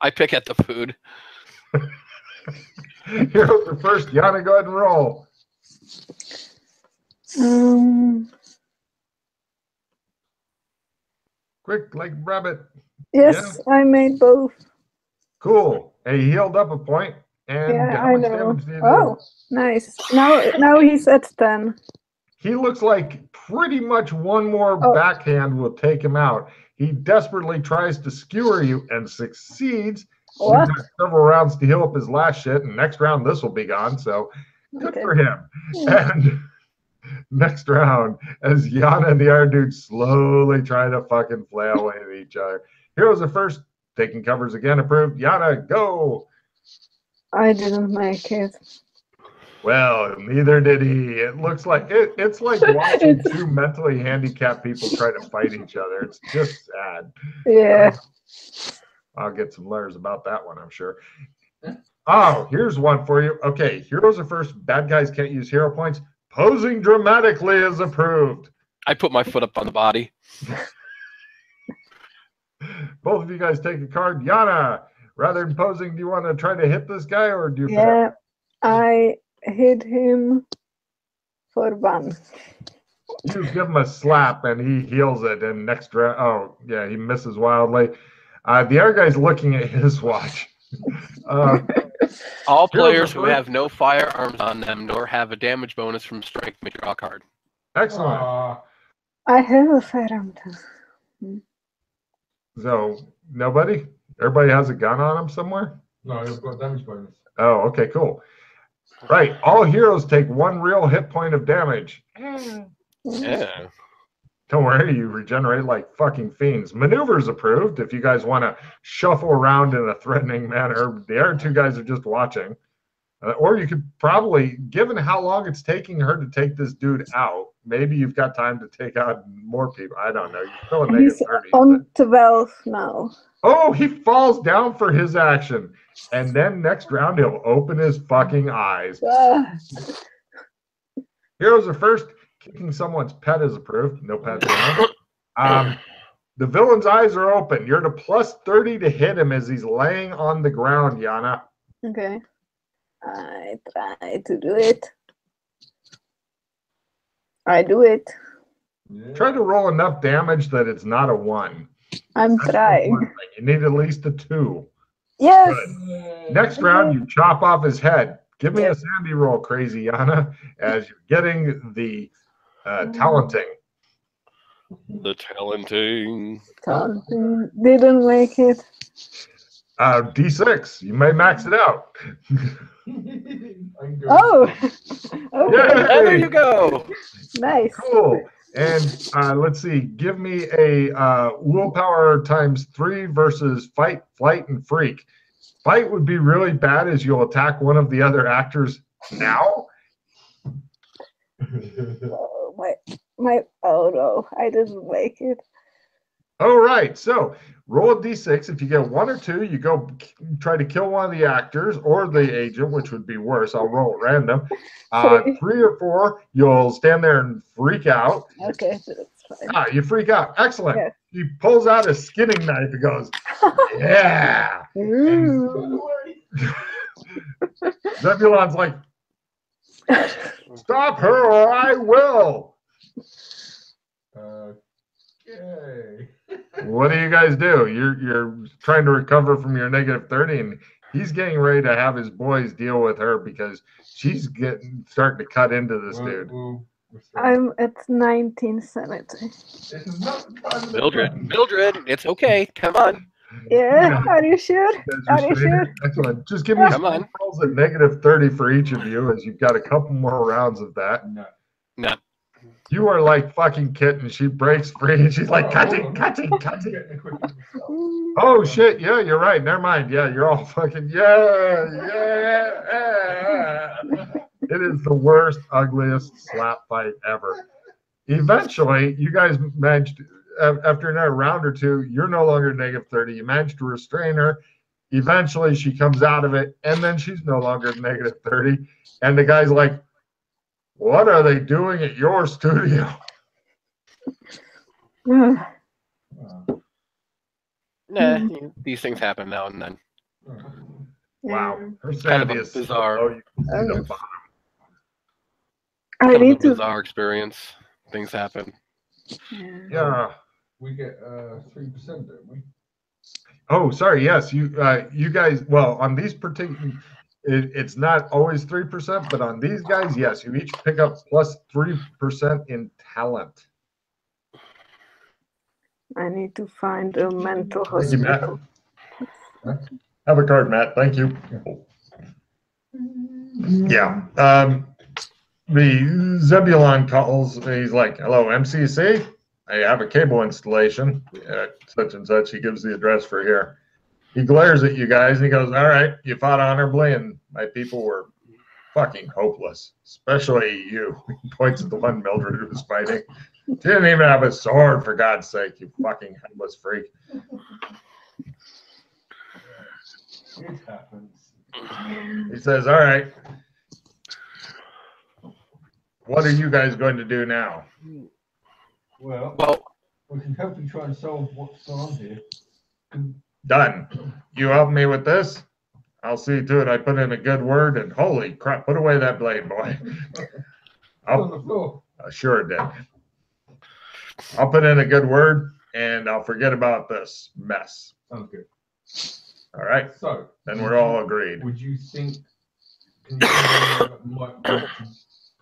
I pick at the food. Heroes are first. Yana, go ahead and roll. Quick, like rabbit. Yes, yeah. I made both. Cool. He healed up a point, and yeah, how much damage did he do? Oh, nice. Now he's at 10. He looks like pretty much one more backhand will take him out. He desperately tries to skewer you and succeeds. What? He's got several rounds to heal up his last shit, and next round this will be gone, so good for him. And next round, as Yana and the other dude slowly try to fucking flail away at each other. Heroes are first. Taking covers again approved. Yana, go. I didn't make it. Well, neither did he. It looks like it's like watching two mentally handicapped people try to fight each other. It's just sad. Yeah. I'll get some letters about that one, I'm sure. Oh, here's one for you. Okay, heroes are first. Bad guys can't use hero points. Posing dramatically is approved. I put my foot up on the body. Both of you guys take a card. Yana, rather than posing, do you want to try to hit this guy, or do you? Yeah, I hit him for 1. You give him a slap, and he heals it. And next round, oh yeah, he misses wildly. The other guy's looking at his watch. All players who have no firearms on them nor have a damage bonus from strength may draw a card. Excellent. I have a firearm. So nobody? Everybody has a gun on them somewhere? No, you've got damage bonus. Oh, okay, cool. Right. All heroes take 1 real hit point of damage. Yeah. Don't worry, you regenerate like fucking fiends. Maneuvers approved if you guys want to shuffle around in a threatening manner. The other 2 guys are just watching. Or you could probably, given how long it's taking her to take this dude out, maybe you've got time to take out more people. I don't know. You're still a He's -30. on 12 now. Oh, he falls down for his action. And then next round, he'll open his fucking eyes. Heroes are first. Kicking someone's pet is approved. No pets around. The villain's eyes are open. You're at a +30 to hit him as he's laying on the ground, Yana. Okay. I try to do it. I do it. Yeah. Try to roll enough damage that it's not a 1. I'm trying. You need at least a 2. Yes. Good. Next round, you chop off his head. Give me a sandy roll, crazy Yana, as you're getting the talenting. The talenting. Didn't make it. D6. You may max it out. Oh. Okay. Yay! There you go. Nice. Cool. And let's see. Give me a willpower ×3 versus fight, flight, and freak. Fight would be really bad as you'll attack one of the other actors now. Oh no, I didn't make it. All right, so roll a d6. If you get 1 or 2, you go try to kill one of the actors or the agent, which would be worse. I'll roll at random. 3 or 4, you'll stand there and freak out. Okay, that's fine. You freak out. Excellent. Yeah. He pulls out a skinning knife and goes, yeah. Zebulon's like, stop her or I will. Okay. What do you guys do? You're trying to recover from your -30, and he's getting ready to have his boys deal with her because she's starting to cut into this dude. I'm at 1970. Mildred, it's okay. Come on. Yeah, are you sure? Are you sure? Excellent. Just give me some rolls at -30 for each of you, as you've got a couple more rounds of that. No. You are like fucking Kitten. She breaks free and she's like, cutting. Oh, shit. Yeah, you're right. Never mind. Yeah, you're all fucking, yeah. It is the worst, ugliest slap fight ever. Eventually, you guys managed, after another round or 2, you're no longer -30. You managed to restrain her. Eventually, she comes out of it, and then she's no longer -30. And the guy's like, what are they doing at your studio? Nah, these things happen now and then. Wow. Her Kind of sanity a is so bizarre- low, you can see the bottom. I Kind of a need to. bizarre experience. Things happen. Yeah. We get 3%, don't we? Oh, sorry. Yes, you guys. Well, on these particular, it's not always 3%, but on these guys, yes, you each pick up plus 3% in talent. I need to find a mental Thank you, Matt. hospital. Have a card, Matt. Thank you. Yeah. The Zebulon calls. He's like, "Hello, MCC. I have a cable installation at such and such." He gives the address for here. He glares at you guys and he goes, "All right, you fought honorably, and my people were fucking hopeless, especially you." He points at the one Mildred was fighting. She didn't even have a sword, for God's sake, you fucking headless freak. It happens. He says, "All right, what are you guys going to do now?" Well, we can hopefully try and solve what's going on here. Done. You help me with this? I'll see to it I put in a good word, and holy crap, put away that blade, boy. On the floor. Sure it did. I'll put in a good word, and I'll forget about this mess. Sounds good. All right? So, Then we're all agreed. would you think might want to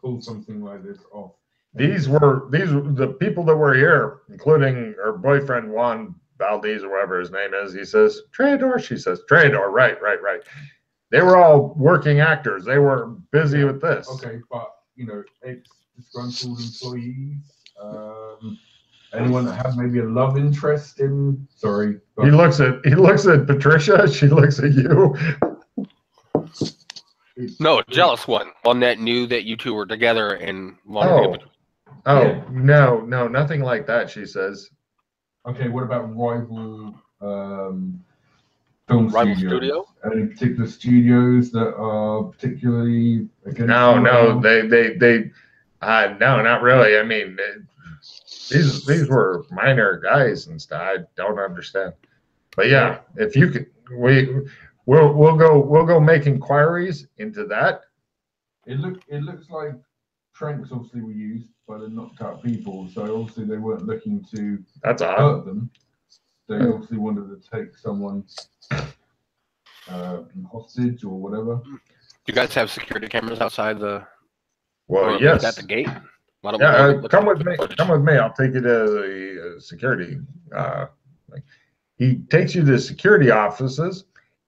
pull something like this off? These were the people that were here, including her boyfriend Juan Valdez or whatever his name is. He says, "Traidor," she says, "Traidor." Right. They were all working actors. They were busy with this. Okay, but ex-disgruntled employees, anyone that had maybe a love interest in. Sorry. He looks at Patricia. She looks at you. No, a jealous one that knew that you two were together and wanted to get Oh, no, nothing like that, she says. Okay, what about rival film studios? Any particular studios that are particularly against? No, not really. I mean, these were minor guys and stuff. I don't understand. But yeah, if you could, we'll go make inquiries into that. It looks like tranks obviously were used by the knocked out people, so obviously they weren't looking to hurt them. They obviously wanted to take someone hostage or whatever. You guys have security cameras outside the? Well, yes. At the gate. Come with me. Come with me. I'll take you to the security. He takes you to security offices.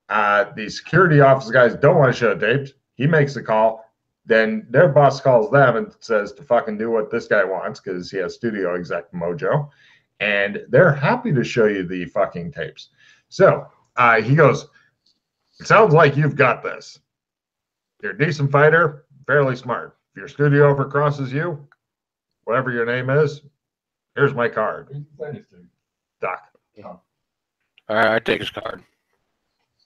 The security office guys don't want to show tapes. He makes the call. Then their boss calls them and says to fucking do what this guy wants because he has studio exec mojo. And they're happy to show you the fucking tapes. So he goes, "It sounds like you've got this. You're a decent fighter, fairly smart. If your studio ever crosses you, whatever your name is, here's my card. Doc." All right, I take his card.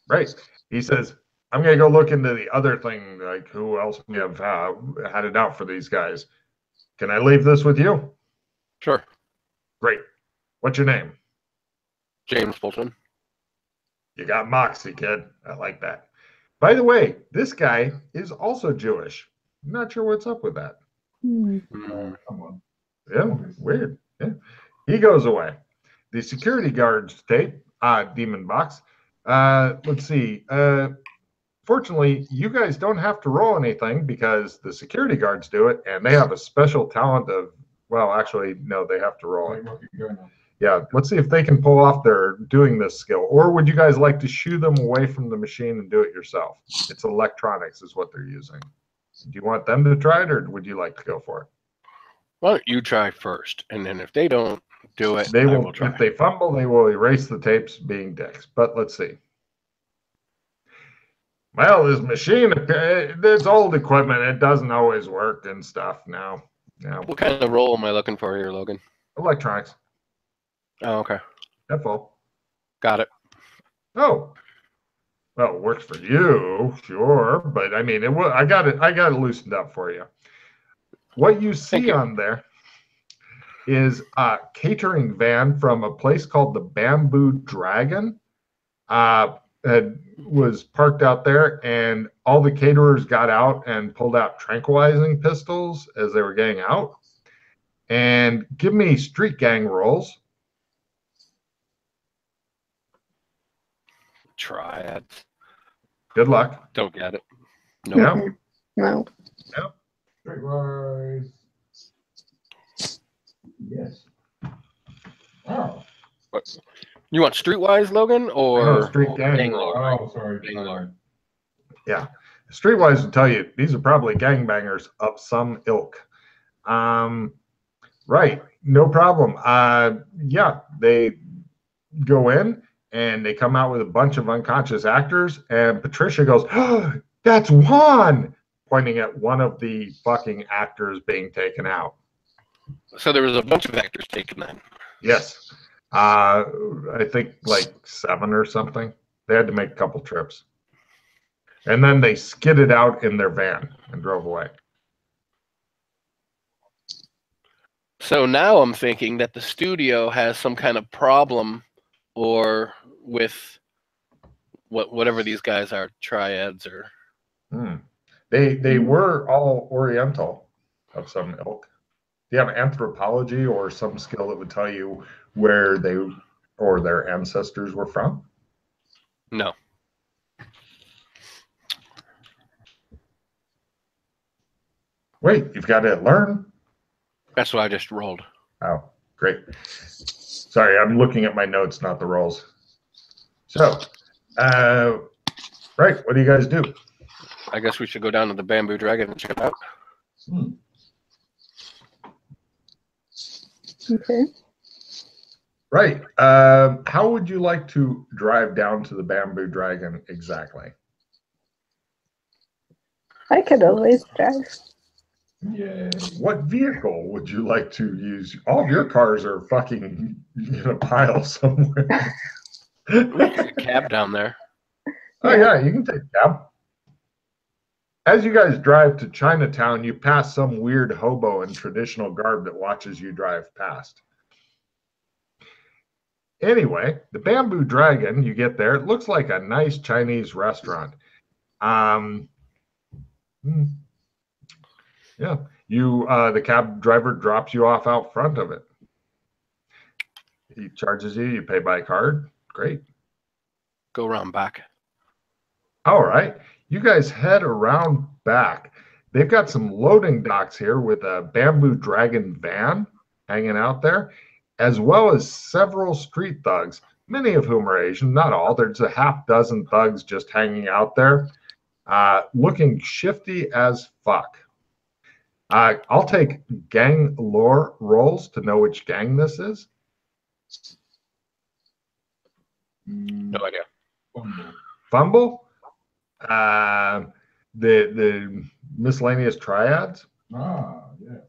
Right. He says, "I'm going to go look into the other thing, like who else we have had it out for these guys. Can I leave this with you?" Sure. Great. What's your name? James Fulton. You got moxie, kid. I like that. By the way, this guy is also Jewish. I'm not sure what's up with that. Come on. Yeah, weird. Yeah. He goes away. The security guards tape, Demon Box. Let's see. Fortunately, you guys don't have to roll anything because the security guards do it, and they have a special talent of, well, actually, no, they have to roll it. Yeah, let's see if they can pull off their doing this skill. Or would you guys like to shoo them away from the machine and do it yourself? It's electronics is what they're using. Do you want them to try it, or would you like to go for it? Why don't you try first, and then if they don't do it, they I will try. If they fumble, they will erase the tapes being dicks. But let's see. Well, this machine, it's old equipment. It doesn't always work and stuff now. What kind of role am I looking for here, Logan? Electronics. Oh, okay. That's all. Got it. Oh. Well, it works for you, sure. But I mean, I got it loosened up for you. What you see on there, is a catering van from a place called the Bamboo Dragon. Was parked out there, and all the caterers got out and pulled out tranquilizing pistols as they were getting out. And give me street gang rolls. Triads. Good luck. Don't get it. No. No. Streetwise. Yes. Oh. What? You want Streetwise, Logan, or No, street gang. Bangalore? Oh, sorry. Bangalore. Yeah. Streetwise will tell you these are probably gangbangers of some ilk. Right. No problem. Yeah, they go in and they come out with a bunch of unconscious actors, and Patricia goes, "Oh, that's Juan," pointing at one of the fucking actors being taken out. So there was a bunch of actors taken then. Yes. I think like 7 or something. They had to make a couple trips. And then they skidded out in their van and drove away. So now I'm thinking that the studio has some kind of problem, or with whatever these guys are, triads or. They were all Oriental of some ilk. Do you have anthropology or some skill that would tell you where they or their ancestors were from? No. Wait, you've got to learn. That's what I just rolled. Oh, great. Sorry, I'm looking at my notes, not the rolls. So, right, what do you guys do? I guess we should go down to the Bamboo Dragon and check it out. Okay. Right. How would you like to drive down to the Bamboo Dragon exactly? I could always drive. Yeah. What vehicle would you like to use? All of your cars are fucking in a pile somewhere. A cab down there. Oh yeah, you can take a cab. As you guys drive to Chinatown, you pass some weird hobo in traditional garb that watches you drive past. Anyway, the Bamboo Dragon, you get there, it looks like a nice Chinese restaurant. Yeah, the cab driver drops you off out front of it. He charges you, you pay by card. Great. Go around back. All right. You guys head around back. They've got some loading docks here with a Bamboo Dragon van hanging out there, as well as several street thugs, many of whom are Asian, not all. There's a half dozen thugs just hanging out there, looking shifty as fuck. I'll take gang lore rolls to know which gang this is. No idea. Fumble? The miscellaneous triads? Ah, yes.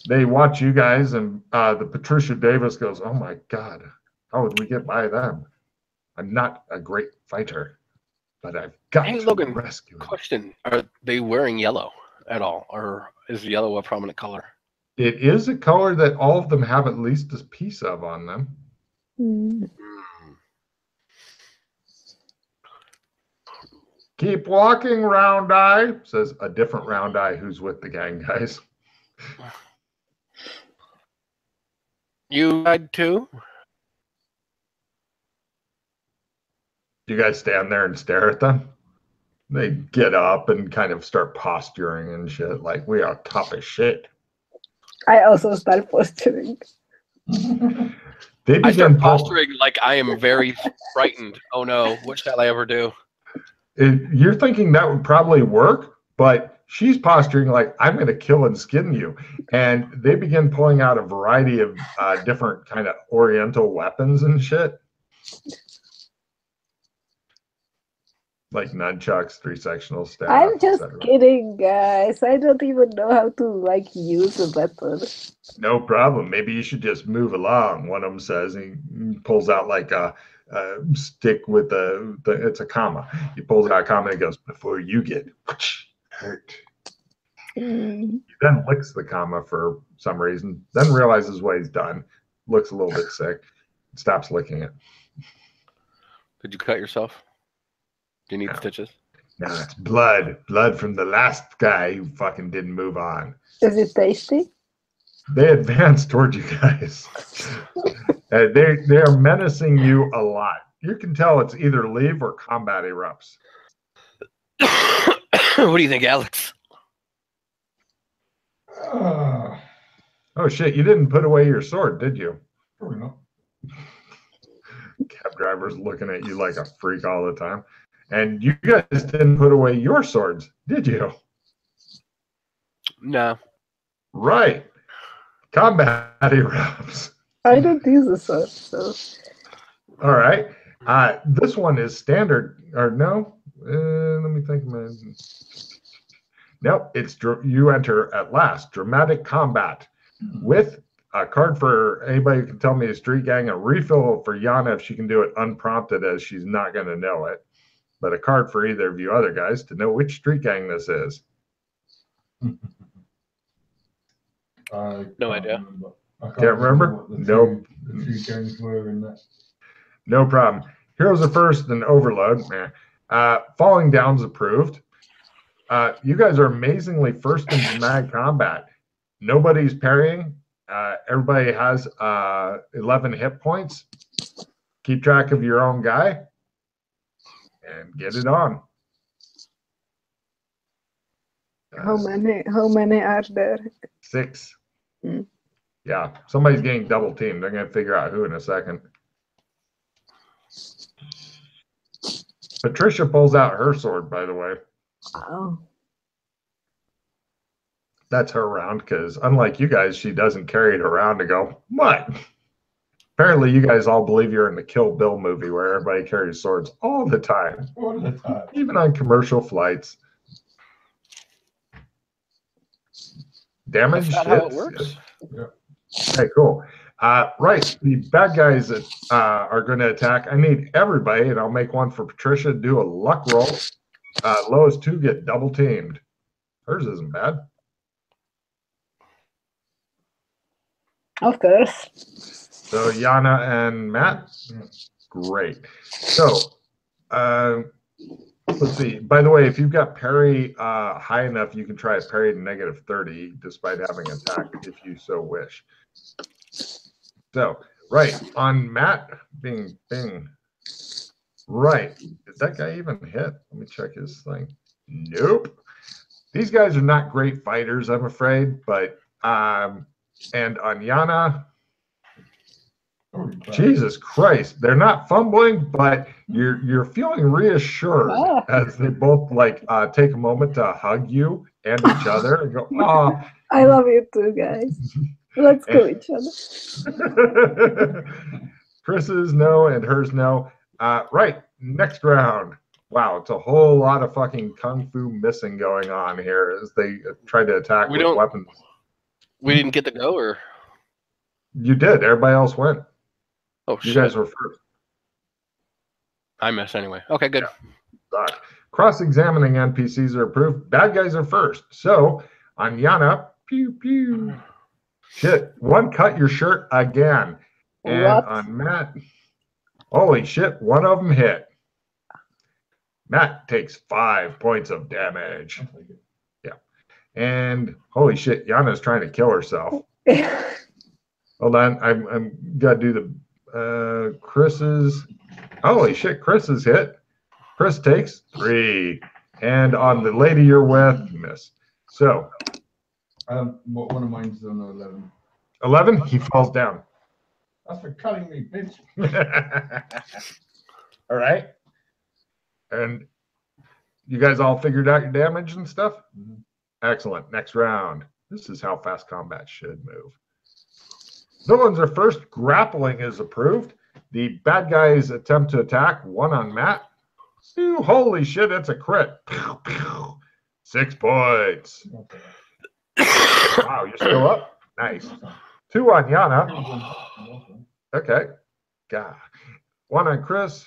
They watch you guys, and the Patricia Davis goes, "Oh my God, how would we get by them? I'm not a great fighter, but I've got Hey, to Logan, rescue him." question. Are they wearing yellow at all? Or is yellow a prominent color? It is a color that all of them have at least a piece of on them. Keep walking, Round Eye, says a different Round Eye who's with the gang guys. You ride too? You guys stand there and stare at them? They get up and kind of start posturing and shit, like we are tough as shit. I also start posturing. They I start begin posturing like I am very frightened. Oh no, what shall I ever do? You're thinking that would probably work, but she's posturing like, I'm going to kill and skin you. And they begin pulling out a variety of different kind of Oriental weapons and shit. Like nunchucks, 3-sectional staff. I'm just etc. kidding, guys. I don't even know how to like use a weapon. No problem. Maybe you should just move along. One of them says, he pulls out like a stick with it's a comma. He pulls out a comma and he goes, before you get hurt. Mm. He then licks the comma for some reason, then realizes what he's done, looks a little bit sick, stops licking it. Did you cut yourself? Do you need No. stitches? No, it's blood. Blood from the last guy who fucking didn't move on. Is it tasty? They advance towards you guys. They are menacing you a lot. You can tell it's either leave or combat erupts. What do you think, Alex? Oh shit, you didn't put away your sword, did you? Probably not. Cab driver's looking at you like a freak all the time. And you guys didn't put away your swords, did you? No. Right. Combat erupts. I don't use a sword, so. All right. This one is standard, or no? Let me think. Nope. It's you enter at last. Dramatic combat with a card for anybody who can tell me a street gang, a refill for Yana if she can do it unprompted, as she's not going to know it. But a card for either of you other guys to know which street gang this is. No idea. I Can't remember? What the Nope. two gangs were in that. No problem. Heroes are first and Overload. Falling Down's approved. You guys are amazingly first in dramatic combat. Nobody's parrying. Everybody has 11 hit points. Keep track of your own guy and get it on. How many are there? 6. Mm. Yeah, somebody's getting double teamed. They're going to figure out who in a second. Patricia pulls out her sword, by the way. Oh. That's her round, because unlike you guys, she doesn't carry it around to go, what? Apparently, you guys all believe you're in the Kill Bill movie where everybody carries swords all the time. All the time. Even on commercial flights. Damage. That's not how it works. Yeah. Okay, cool. Right, the bad guys that are going to attack. I need everybody, and I'll make one for Patricia. Do a luck roll. Lowest 2 get double teamed. Hers isn't bad. Of course. So Yana and Matt, great. So let's see. By the way, if you've got parry high enough, you can try a parry to -30 despite having attack if you so wish. So right on Matt, bing. Right, did that guy even hit? Let me check his thing. Nope. These guys are not great fighters, I'm afraid, but and on Yana, Jesus Christ, they're not fumbling, but you're feeling reassured as they both like take a moment to hug you and each other and go, oh. I love you too, guys. Let's kill each other. Chris's no and hers no. Right, next round. Wow, it's a whole lot of fucking kung fu missing going on here as they try to attack with weapons. We didn't get to go, or you did. Everybody else went. Oh, you shit. guys were first. I missed anyway. Okay, good. Yeah. Cross-examining NPCs are approved. Bad guys are first. So on Yana, pew pew. Shit, one cut your shirt again. And what? On Matt, holy shit, one of them hit. Matt takes 5 points of damage. Yeah. And holy shit, Yana's trying to kill herself. Hold on, I'm gotta do the Chris's. Holy shit, Chris is hit. Chris takes 3. And on the lady you're with, miss. So one of mine's on 11. 11, he falls down. That's for cutting me, bitch. All right. And you guys all figured out your damage and stuff? Mm-hmm. Excellent. Next round. This is how fast combat should move. Villains are first. Grappling is approved. The bad guys attempt to attack. 1 on Matt. Ooh, holy shit, it's a crit. 6 points. Wow, you're still up? Nice. 2 on Yana. Okay. God. 1 on Chris.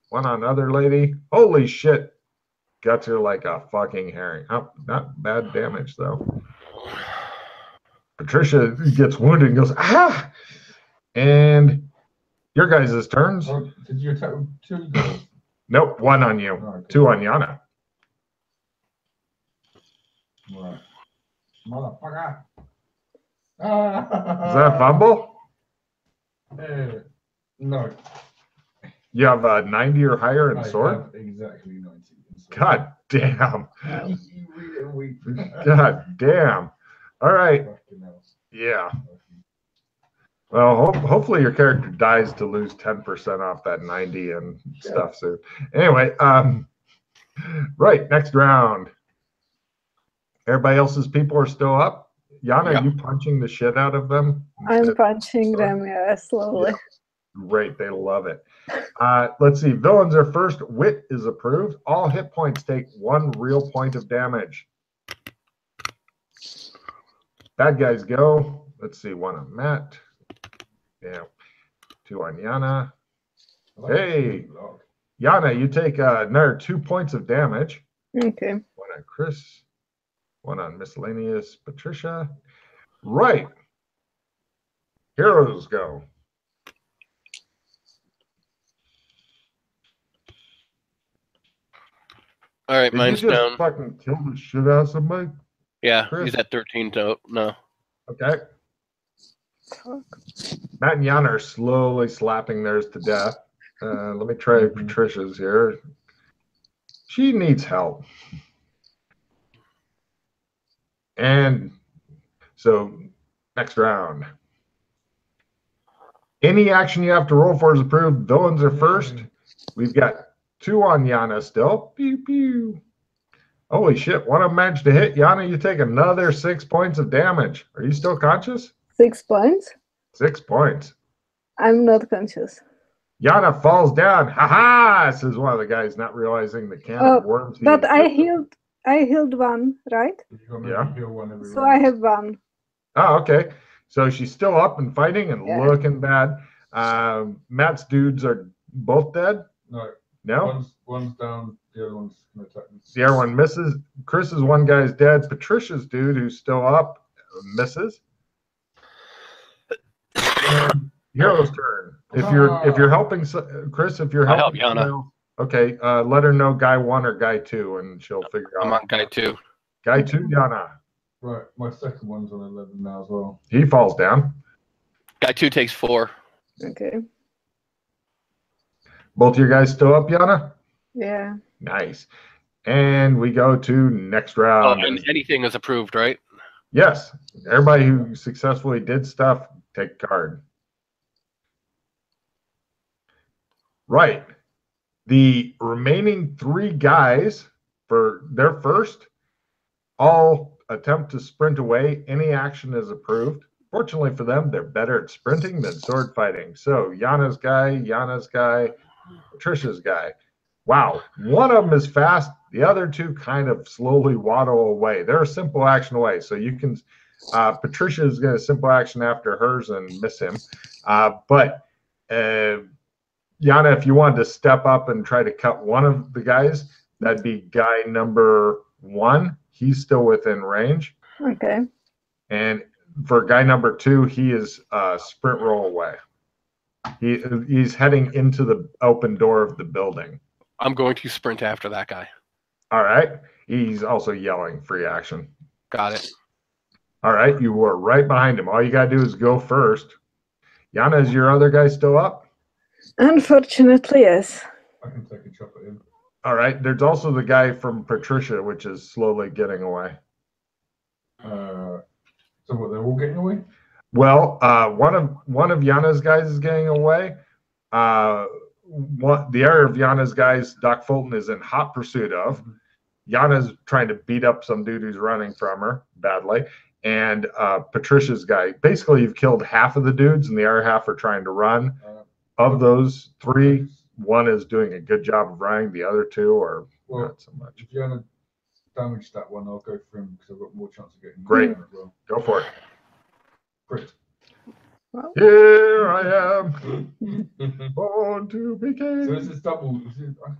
1 on other lady. Holy shit. Guts are like a fucking herring. Oh, not bad damage though. Patricia gets wounded and goes, ah! And your guys' turns. Oh, did you attack with 2 guys? Nope, 1 on you, Oh, okay. 2 on Yana. Right. Motherfucker. Is that a fumble? No. You have a 90 or higher in I sword? have exactly 90 in sword. God damn. You read it and weep. God damn. All right. Fucking hell. Yeah. Well, hopefully your character dies to lose 10% off that 90 and stuff soon. Anyway, right, next round. Everybody else's people are still up. Yana, Yeah. are you punching the shit out of them? I'm punching them, yeah, slowly. Yeah. Great, they love it. Let's see. Villains are first. Wit is approved. All hit points take 1 real point of damage. Bad guys go. Let's see. 1 on Matt. Yeah. 2 on Yana. Hey, Yana, you take another 2 points of damage. Okay. 1 on Chris. 1 on miscellaneous Patricia. Right. Heroes go. All right, Did mine's you just down. fucking kill the shit out of somebody? Yeah, Chris? he's at 13. No. Okay. Fuck. Matt and Yana are slowly slapping theirs to death. Let me try Patricia's here. She needs help. And so, next round. Any action you have to roll for is approved. Villains are first. We've got 2 on Yana still. Pew, pew. Holy shit. 1 of them managed to hit. Yana, you take another 6 points of damage. Are you still conscious? 6 points? 6 points. I'm not conscious. Yana falls down. Ha ha! Says one of the guys, not realizing the can of worms. But I healed 1, right? Yeah. Heal 1 every So round. I have 1. Oh, okay. So she's still up and fighting and looking bad. Matt's dudes are both dead? No. No? One's down, the other one's going to attack me. The other one misses. Chris's one guy's dead. Patricia's dude, who's still up, misses. And Hero's turn. If you're helping Chris, if you're I'll help helping Yana. okay, let her know guy 1 or guy 2, and she'll figure out. I'm on guy 2. Guy 2, Yana. Right, my second one's on 11 now as well. He falls down. Guy 2 takes 4. Okay. Both of your guys still up, Yana? Yeah. Nice. And we go to next round. And anything is approved, right? Yes. Everybody who successfully did stuff, take a card. Right. The remaining 3 guys for their first all attempt to sprint away. Any action is approved. Fortunately for them, they're better at sprinting than sword fighting. So Yana's guy, Patricia's guy. Wow. 1 of them is fast. The other 2 kind of slowly waddle away. They're a simple action away. So you can, Patricia is going to simple action after hers and miss him. But Yana, if you wanted to step up and try to cut one of the guys, that'd be guy number 1. He's still within range. Okay. And for guy number 2, he is sprint roll away. He's heading into the open door of the building. I'm going to sprint after that guy. All right. He's also yelling free action. Got it. All right. You were right behind him. All you got to do is go first. Yana, is your other guy still up? Unfortunately, yes. I can take a chop at him. All right. There's also the guy from Patricia, which is slowly getting away. So what, they're all getting away? Well, one of Yana's guys is getting away. The other of Yana's guys, Doc Fulton, is in hot pursuit of. Yana's trying to beat up some dude who's running from her badly. And Patricia's guy, basically you've killed half of the dudes and the other half are trying to run. Of those 3, 1 is doing a good job of running. The other 2 are not so much. If you want to damage that one, I'll go for him because I've got more chance of getting Great. him as well. Go for it. Great. Here I am, born to be king. So this is double.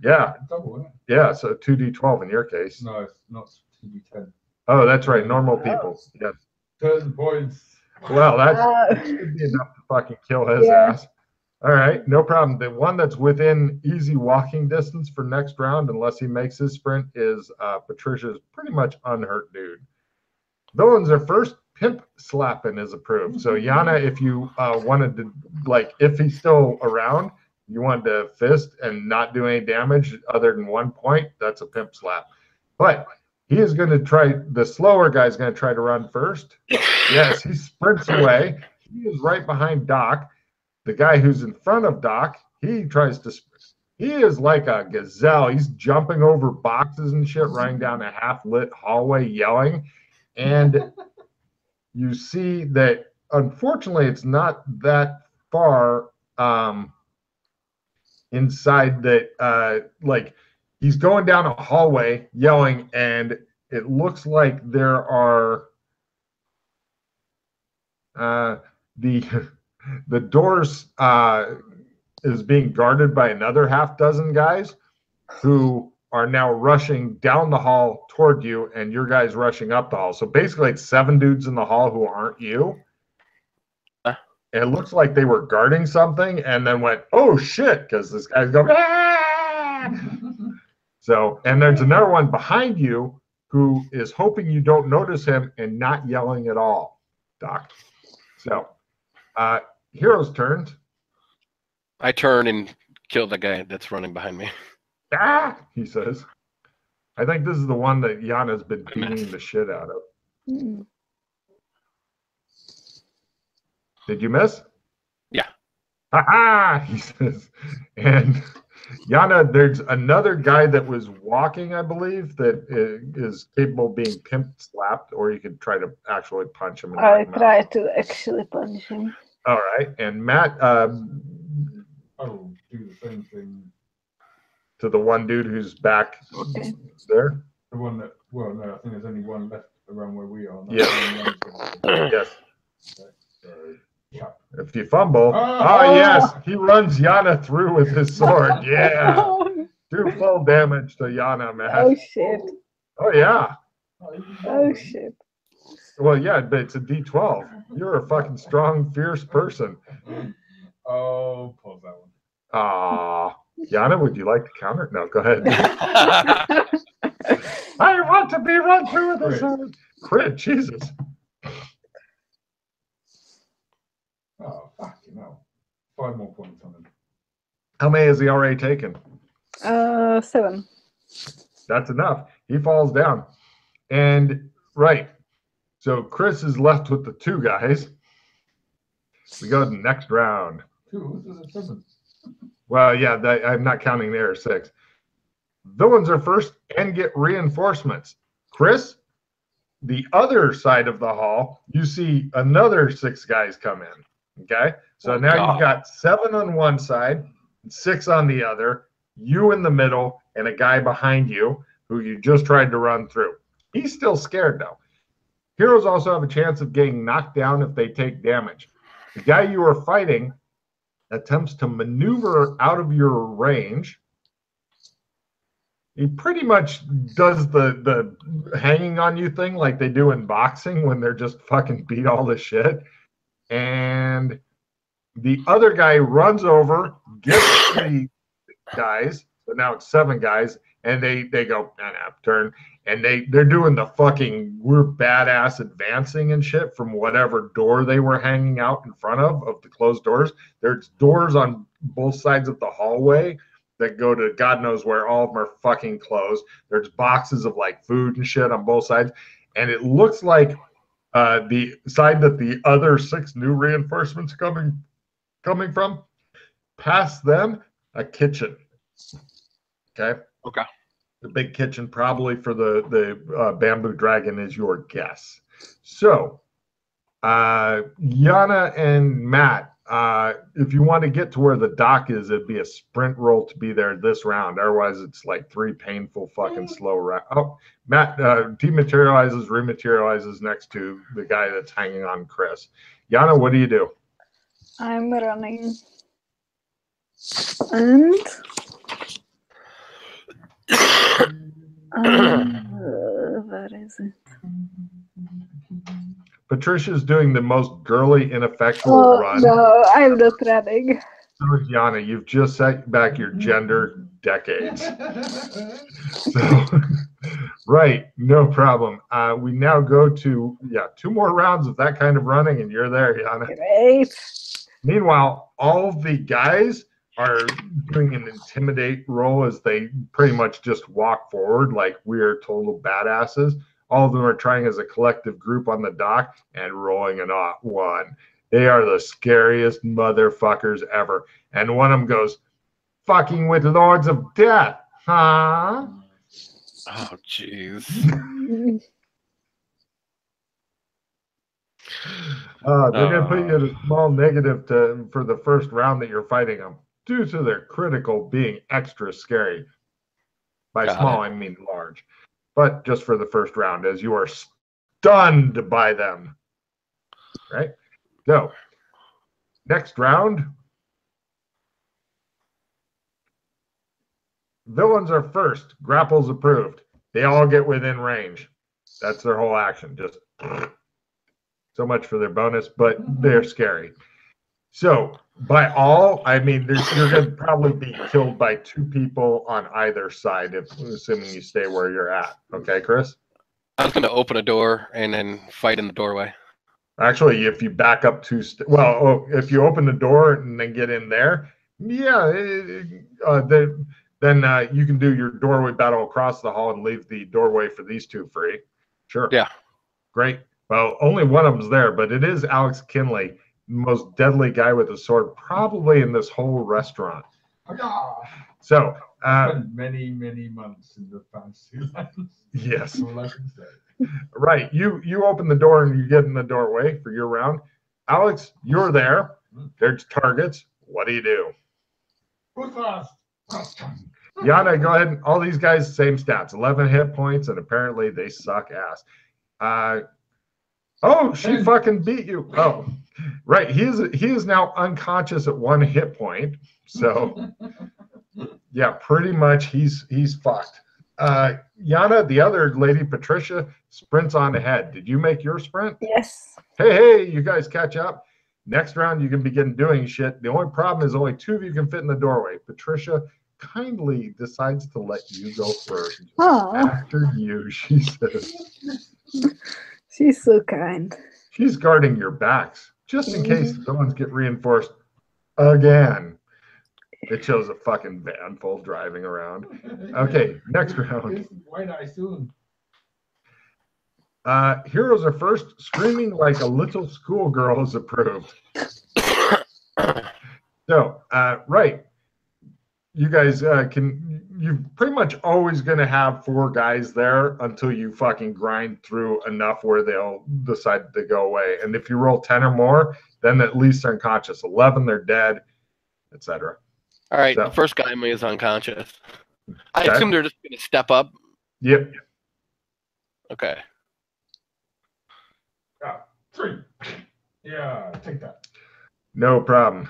Yeah. Double, isn't it? Yeah, so 2d12 in your case. No, it's not 2d10. Oh, that's right. Normal people. Yes. 10 points. Well, that should be enough to fucking kill his ass. All right, no problem. The one that's within easy walking distance for next round, unless he makes his sprint, is Patricia's pretty much unhurt dude. Villains are first. Pimp slapping is approved. So Yana, if you wanted to, like, if he's still around, you wanted to fist and not do any damage other than 1 point, that's a pimp slap. But he is going to try, the slower guy is going to try to run first. Yes, he sprints away. He is right behind Doc. The guy who's in front of Doc, he tries to, he is like a gazelle. He's jumping over boxes and shit, running down a half-lit hallway yelling. And you see that, unfortunately, it's not that far inside that, like, he's going down a hallway yelling, and it looks like there are the doors is being guarded by another half dozen guys who are now rushing down the hall toward you, and your guys rushing up the hall. So basically, it's 7 dudes in the hall who aren't you. It looks like they were guarding something and then went, oh shit, because this guy's going, ah! So, and there's another one behind you who is hoping you don't notice him and not yelling at all, Doc. So, hero's turns. I turn and kill the guy that's running behind me. Ah, he says. I think this is the one that Yana's been beating the shit out of. Did you miss? Yeah. Ha-ha, he says. And Yana, there's another guy that was walking, I believe, that is capable of being pimp slapped, or you could try to actually punch him. I try to actually punch him. All right. And Matt, I will do the same thing. To the one dude who's back there? The one that, well, no, I think there's only one left around where we are. Yes. Yes. So, yeah. If you fumble, yes, he runs Yana through with his sword. Yeah. Do full damage to Yana, Matt. Oh, shit. Oh, yeah. Oh, shit. Well, yeah, but it's a D12. You're a fucking strong, fierce person. Oh, pause that one. Yana, would you like to counter? No, go ahead. I want to be run through with a sword. Crit, Jesus. Oh, fucking hell. 5 more points on him. How many has he already taken? 7. That's enough. He falls down. And, right. So Chris is left with the 2 guys. We go to the next round. 2? This is a 7. Well, yeah, I'm not counting there. 6. Villains are first and get reinforcements. Chris, the other side of the hall, you see another 6 guys come in. Okay, so now you've got 7 on one side, 6 on the other, you in the middle, and a guy behind you who you just tried to run through. He's still scared though. Heroes also have a chance of getting knocked down if they take damage. The guy you are fighting attempts to maneuver out of your range. He pretty much does the hanging on you thing like they do in boxing when they're just fucking beat all the shit. And the other guy runs over, gets the guys, so now it's 7 guys, and they go, turn, and they're doing the fucking, we're badass advancing and shit from whatever door they were hanging out in front of the closed doors. There's doors on both sides of the hallway that go to God knows where. All of them are fucking closed. There's boxes of like food and shit on both sides, and it looks like the side that the other 6 new reinforcements coming from, past them, a kitchen. Okay. The big kitchen, probably for the bamboo dragon, is your guess. So, Yana and Matt, if you want to get to where the dock is, it'd be a sprint roll to be there this round. Otherwise, it's like 3 painful fucking slow rounds. Oh, Matt dematerializes, rematerializes next to the guy that's hanging on Chris. Yana, what do you do? I'm running. And where is it? Patricia's doing the most girly, ineffectual Oh run. no, I'm not running. So is Yana, you've just set back your gender decades. So, right, no problem. We now go to, 2 more rounds of that kind of running, and you're there, Yana. Great. Meanwhile, all the guys are doing an intimidate roll as they pretty much just walk forward like we're total badasses. All of them are trying as a collective group on the dock and rolling an off one. They are the scariest motherfuckers ever. And one of them goes, fucking with Lords of Death, huh? Oh, jeez. They're going to put you at a small negative for the first round that you're fighting them due to their critical being extra scary. By small, I mean large. But just for the first round, as you are stunned by them. Right? So, next round. Villains are first. Grapples approved. They all get within range. That's their whole action. Just so much for their bonus, but they're scary. So, by all, I mean, you're going to probably be killed by 2 people on either side, assuming you stay where you're at. Okay, Chris? I was going to open a door and then fight in the doorway. Actually, if you back up 2, if you open the door and then get in there, then you can do your doorway battle across the hall and leave the doorway for these 2 free. Sure. Yeah. Great. Well, only one of them's there, but it is Alex Kinley, most deadly guy with a sword probably in this whole restaurant. So many months in the past 2 months. Yes. All I can say. Right. You open the door and you get in the doorway for your round. Alex, you're there. There's targets. What do you do? Who's last? Yana, go ahead. All these guys, same stats, 11 hit points, and apparently they suck ass. She fucking beat you. Oh, right. He is now unconscious at 1 hit point. So, yeah, pretty much he's fucked. Yana, the other lady, Patricia, sprints on ahead. Did you make your sprint? Yes. Hey, you guys catch up. Next round, you can begin doing shit. The only problem is only 2 of you can fit in the doorway. Patricia kindly decides to let you go first. After you, she says. She's so kind. She's guarding your backs, just in case villains get reinforced again. It shows a fucking van full driving around. Okay, next round. White Eye soon. Heroes are first. Screaming like a little schoolgirl is approved. So, right. You guys you're pretty much always going to have 4 guys there until you fucking grind through enough where they'll decide to go away. And if you roll 10 or more, then at least they're unconscious. 11, they're dead, etc. All right, the first guy is unconscious. I assume they're just going to step up. Yep. Okay. 3. Yeah, take that. No problem.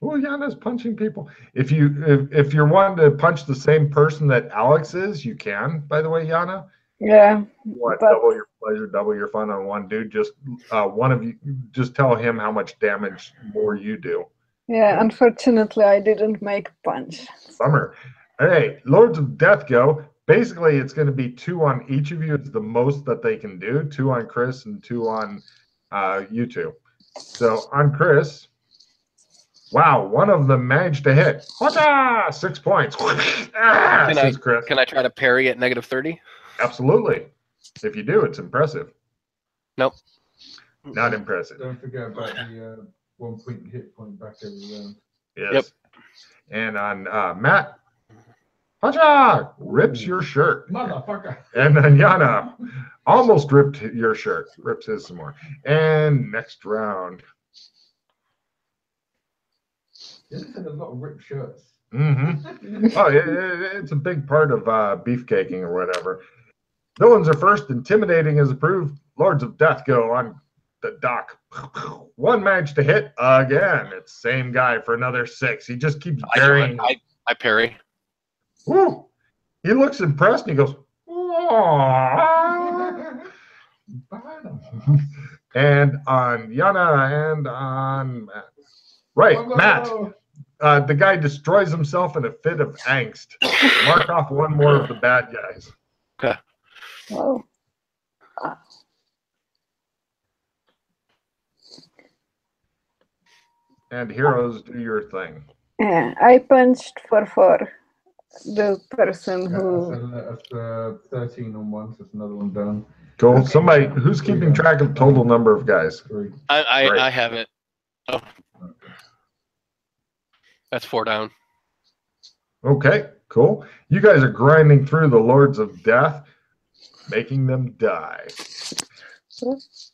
Oh, Yana's punching people. If you're wanting to punch the same person that Alex is, you can. By the way, Yana. Yeah. Double your pleasure, double your fun on one dude. Just one of you. Just tell him how much damage more you do. Yeah. Unfortunately, I didn't make punch. Bummer. Hey, Lords of Death go. Basically, it's going to be 2 on each of you. It's the most that they can do. 2 on Chris and 2 on you 2. So on Chris. Wow, one of them managed to hit. 6 points. Can I try to parry at -30? Absolutely. If you do, it's impressive. Nope. Not impressive. Don't forget about the 1 point hit point back every round. Yes. Yep. And on Matt, rips your shirt. Motherfucker. And then Yana almost ripped your shirt. Rips his some more. And next round. There's a lot of ripped shirts. Oh, it's a big part of beefcaking or whatever. Villains are first. Intimidating is approved. Lords of Death go on the dock. One managed to hit again. It's same guy for another 6. He just keeps burying. I parry. Woo! He looks impressed and he goes, "Aww." And on Yana and on Matt. Right, Matt. The guy destroys himself in a fit of angst. Mark off one more of the bad guys. Okay. Oh. And heroes, do your thing. Yeah, I punched for 4. The person who. That's 13 on one, so that's another one down. Cool. Somebody who's keeping track of total number of guys. 3. I have it. Oh. That's 4 down. Okay, cool. You guys are grinding through the Lords of Death, making them die.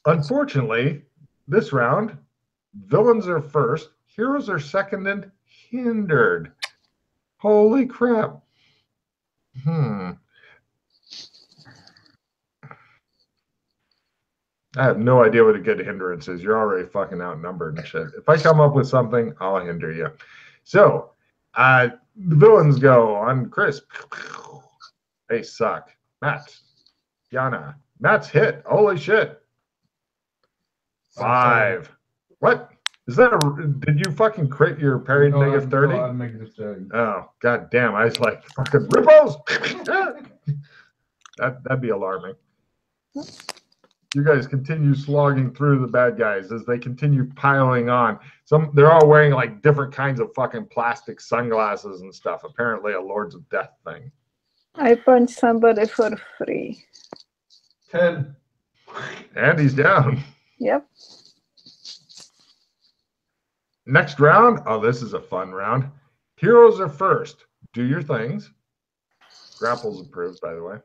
Unfortunately, this round, villains are first, heroes are second and hindered. Holy crap. I have no idea what a good hindrance is. You're already fucking outnumbered and shit. If I come up with something, I'll hinder you. So, the villains go on Chris. They suck. Matt. Yana. Matt's hit. Holy shit. 5. What? Is that did you fucking crit your parry negative 30? No, negative 30. Oh, god damn. I was like, fucking ripples. That'd be alarming. You guys continue slogging through the bad guys as they continue piling on. They're all wearing like different kinds of fucking plastic sunglasses and stuff. Apparently a Lords of Death thing. I punched somebody for free. 10. And he's down. Yep. Next round. Oh, this is a fun round. Heroes are first. Do your things. Grapples approved, by the way.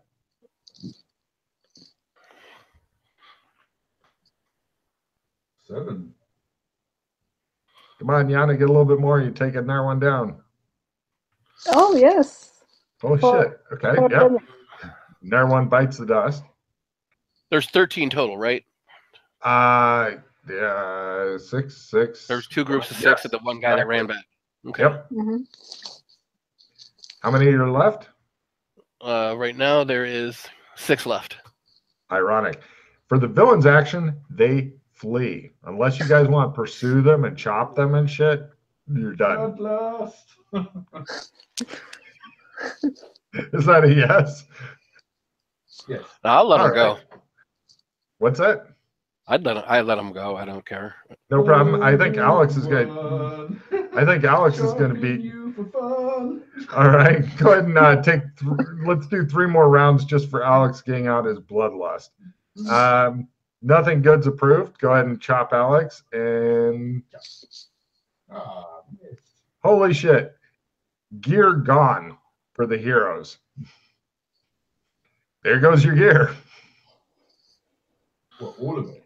Seven. Come on, Yana, get a little bit more. You take another one down. Oh, yes. Oh, shit. Okay, yep. Another one bites the dust. There's 13 total, right? Yeah, 6. There's 2 groups of 6 and the one guy that ran back. Okay. Yep. How many are left? Right now there is 6 left. Ironic. For the villains action, they flee. Unless you guys want to pursue them and chop them and shit, you're done. Bloodlust. Is that a yes? Yes. I'll let him go. What's that? I let him go. I don't care. No problem. I think Alex is gonna. I think Alex is gonna beat. You for fun. All right, go ahead and take. Let's do 3 more rounds just for Alex getting out his bloodlust. Nothing good's approved. Go ahead and chop Alex and. Holy shit! Gear gone for the heroes. There goes your gear. Well, all of it.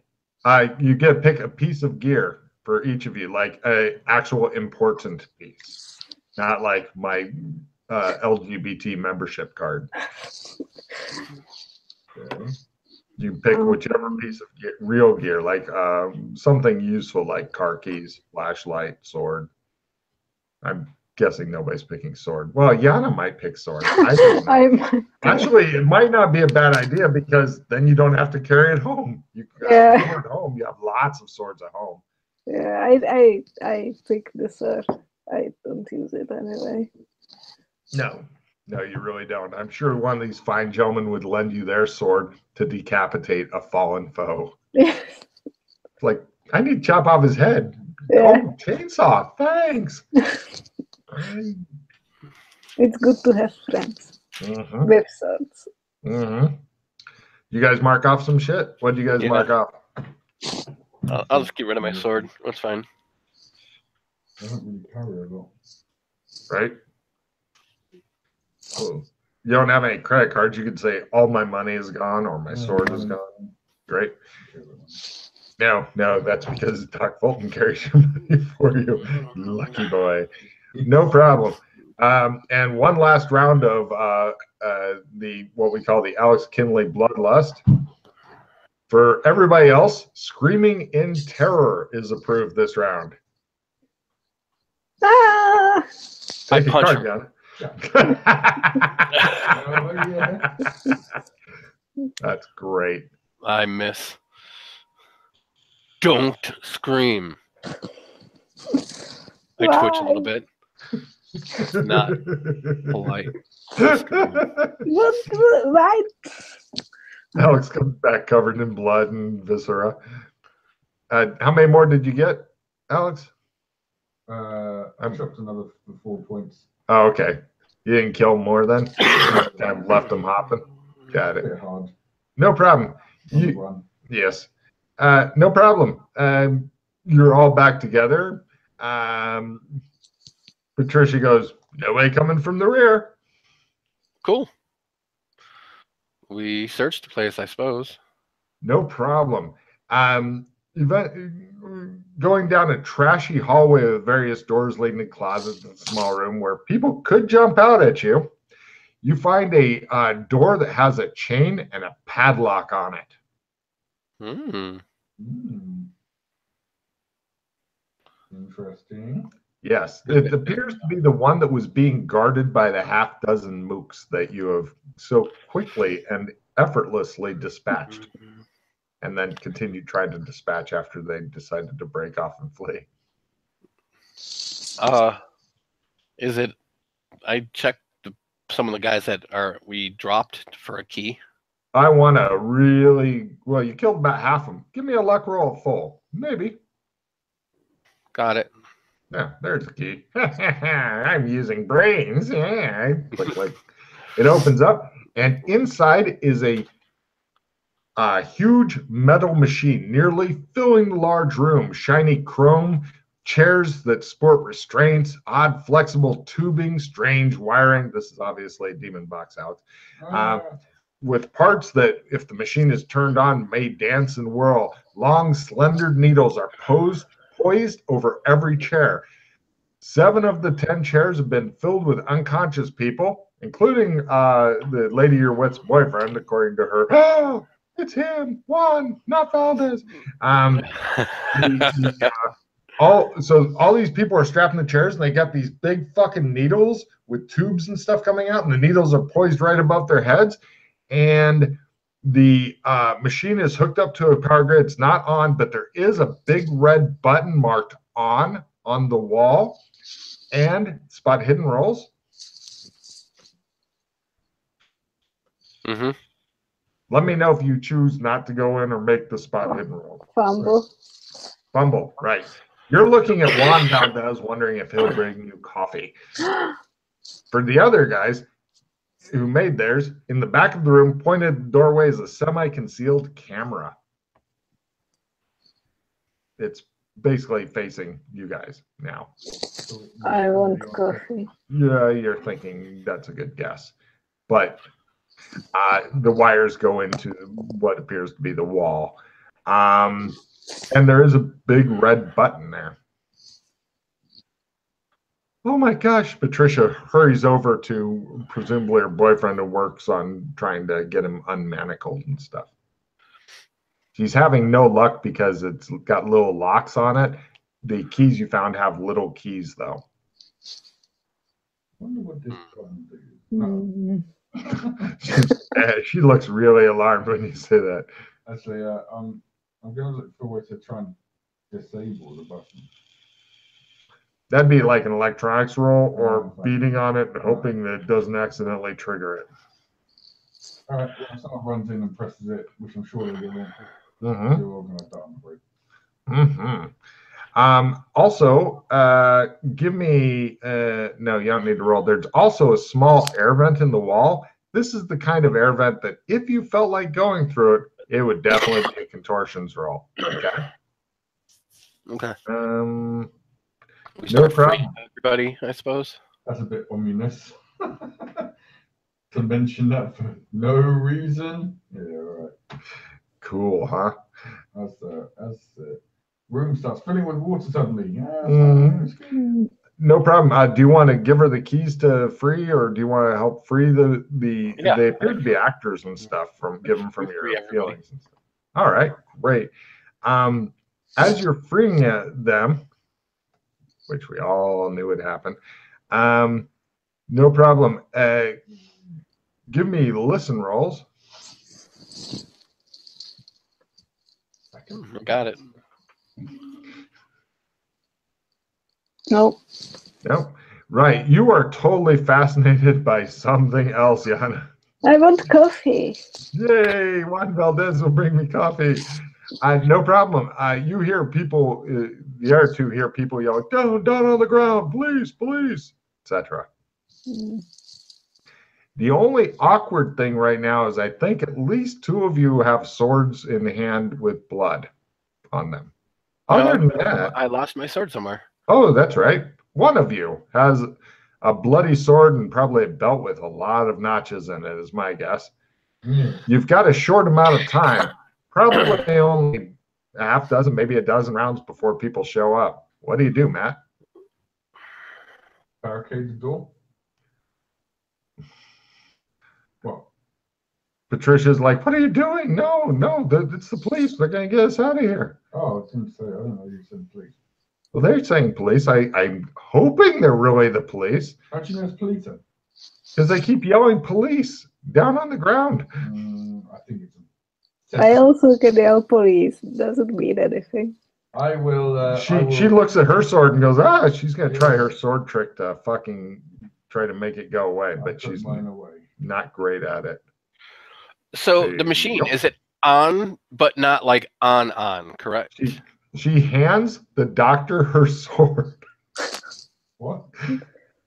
You get to pick a piece of gear for each of you, like a actual important piece, not like my LGBT membership card. Okay. You pick whichever piece of gear, real gear, like something useful, like car keys, flashlight, sword. I'm guessing nobody's picking sword. Well, Yana might pick sword. I don't know. Actually, it might not be a bad idea because then you don't have to carry it home. You got a sword at home. You have lots of swords at home. Yeah, I pick the sword. I don't use it anyway. No, you really don't. I'm sure one of these fine gentlemen would lend you their sword to decapitate a fallen foe. It's like, I need to chop off his head. Yeah. Oh, chainsaw, thanks. It's good to have friends with swords. You guys mark off some shit? What do you guys mark off? I'll just get rid of my sword. That's fine. I don't really carry a lot. Right? Cool. You don't have any credit cards. You could say all my money is gone or my sword is gone. Great. No, that's because Doc Fulton carries your money for you. Lucky boy. No problem. And one last round of what we call the Alex Kinley Bloodlust For everybody else, screaming in terror is approved this round. Ah! Take a punch card, him. gun. Oh, yeah. That's great. I miss. Don't scream. I twitch a little Why? bit. Not polite. Why? Alex comes back covered in blood and viscera. How many more did you get, Alex? I dropped another 4 points. Oh, okay. You didn't kill more then? Kind of left them hopping. Got A it. bit hard. No problem. Run. Yes. No problem. You're all back together. Patricia goes, nobody coming from the rear. Cool. We searched the place, I suppose. No problem. Going down a trashy hallway with various doors leading to closets and a small room where people could jump out at you, you find a door that has a chain and a padlock on it. Hmm. Interesting. Yes, it appears to be the one that was being guarded by the half dozen mooks that you have so quickly and effortlessly dispatched, and then continued trying to dispatch after they decided to break off and flee. Is it? I checked some of the guys that we dropped for a key. I want to really well. You killed about half of them. Give me a luck roll full, maybe. Got it. Yeah, there's the key. I'm using brains. Yeah, click, click. It opens up, and inside is a huge metal machine, nearly filling the large room. Shiny chrome chairs that sport restraints, odd flexible tubing, strange wiring. This is obviously a demon box out. With parts that, if the machine is turned on, may dance and whirl. Long, slender needles are poised over every chair. 7 of the 10 chairs have been filled with unconscious people, including the lady you're with's boyfriend, according to her. Oh, it's him. Juan, not Valdez. All these people are strapped in the chairs, and they got these big fucking needles with tubes and stuff coming out, and the needles are poised right above their heads. And the machine is hooked up to a power grid. It's not on, but there is a big red button marked on the wall. And spot hidden rolls. Mm-hmm. Let me know if you choose not to go in or make the spot hidden roll. Fumble, right. You're looking at Juan Valdez, wondering if he'll bring you coffee. For the other guys who made theirs, in the back of the room, pointed at the doorway, is a semi-concealed camera. It's basically facing you guys now. I want coffee. Yeah, you're thinking that's a good guess. But the wires go into what appears to be the wall. And there is a big red button there. Oh my gosh, Patricia hurries over to presumably her boyfriend who works on trying to get him unmanacled and stuff. She's having no luck because it's got little locks on it. The keys you found have little keys, though. I wonder what this one do. She looks really alarmed when you say that. Actually, I'm going to look for a way to try and disable the button. That'd be like an electronics roll or beating on it and hoping that it doesn't accidentally trigger it. All right, well, someone runs in and presses it, which I'm sure they will. Mm-hmm. You're all going to die on the break. Mm-hmm. Also, give me, no, you don't need to roll. There's also a small air vent in the wall. This is the kind of air vent that if you felt like going through it, it would definitely be a contortions roll. Okay. Okay. No We start problem. everybody, I suppose. That's a bit ominous. To mention that for no reason. Yeah, right. Cool, huh? That's it. Room starts filling with water suddenly. Yeah, No problem. Do you want to give her the keys to free, or do you want to help free the? Yeah. They appear to be actors and stuff. Give them from your Free everybody. feelings and stuff. All right, great. As you're freeing them, which we all knew would happen, no problem. Give me listen rolls. Got it. Nope. No, right. You are totally fascinated by something else, Yana. I want coffee. Yay! Juan Valdez will bring me coffee. No problem. You hear people, the other two hear people yelling, down on the ground, police, etc. The only awkward thing right now is I think at least two of you have swords in hand with blood on them. Other than that, I lost my sword somewhere. Oh, that's right. One of you has a bloody sword and probably a belt with a lot of notches in it, is my guess. You've got a short amount of time, probably only a half dozen, maybe a dozen rounds before people show up. What do you do, Matt? Barricade the door. What? Patricia's like, what are you doing? No, it's the police. They're going to get us out of here. Oh, I was going to say, I don't know, you said police. Well, they're saying police. I'm hoping they're really the police. How do you know it's police then? Because they keep yelling police down on the ground. I think it's I also can yell police. Doesn't mean anything. I will. She looks at her sword and goes, she's going to try her sword trick to fucking try to make it go away. But she's not great at it. So the machine, is it on, but not like on, correct? She hands the doctor her sword. What?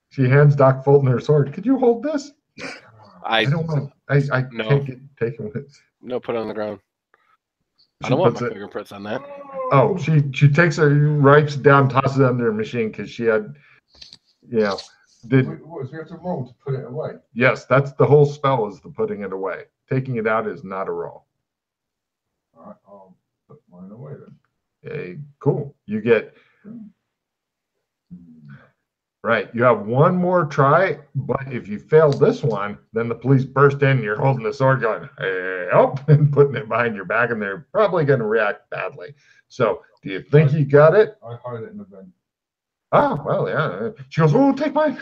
She hands Doc Fulton her sword. Could you hold this? I don't want. no. Take it with. No, put it on the ground. I don't want my fingerprints on that. Oh, she takes her, writes down, tosses it under her machine because she had, so we have to roll to put it away? Yes, that's the whole spell, is the putting it away. Taking it out is not a roll. All right, I'll put mine away then. Okay, cool. You get. Right, you have one more try, but if you fail this one, then the police burst in and you're holding the sword going, help, and putting it behind your back, and they're probably going to react badly. So, do you think you got it? I hide it in the vent. Oh, well, yeah. She goes, oh, take mine.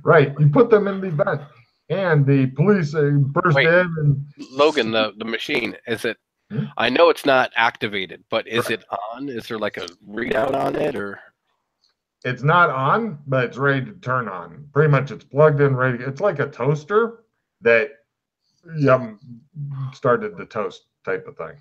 Right, you put them in the vent, and the police burst in. And Logan, the machine, is it? I know it's not activated, but is it on? Is there like a readout on it, or? It's not on, but it's ready to turn on. Pretty much, it's plugged in, ready. It's like a toaster that you started the toast type of thing.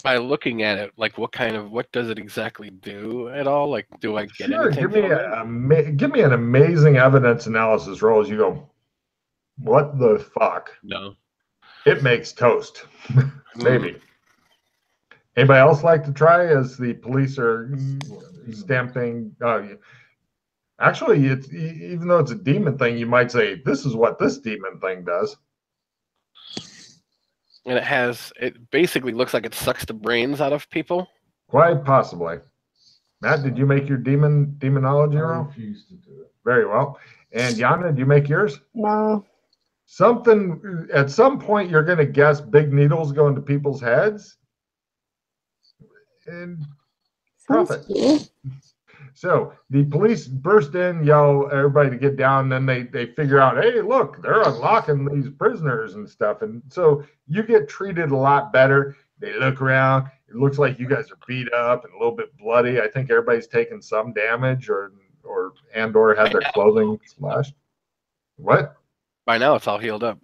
By looking at it, like what does it exactly do at all? Like, do I get Sure, anything? give me an amazing evidence analysis roll as you go, what the fuck? No. It makes toast. Maybe. Anybody else like to try as the police are stamping? Actually, it's even though it's a demon thing, you might say, this is what this demon thing does. And it basically looks like it sucks the brains out of people. Quite possibly. Matt, did you make your demonology roll? I refuse to do it. Very well. And Yana, did you make yours? No. Something, at some point, you're going to guess big needles go into people's heads. And profit. Cool. So the police burst in, yell everybody to get down. Then they figure out, hey, look, they're unlocking these prisoners and stuff. And so you get treated a lot better. They look around. It looks like you guys are beat up and a little bit bloody. I think everybody's taken some damage or had their clothing slashed. What? By now it's all healed up.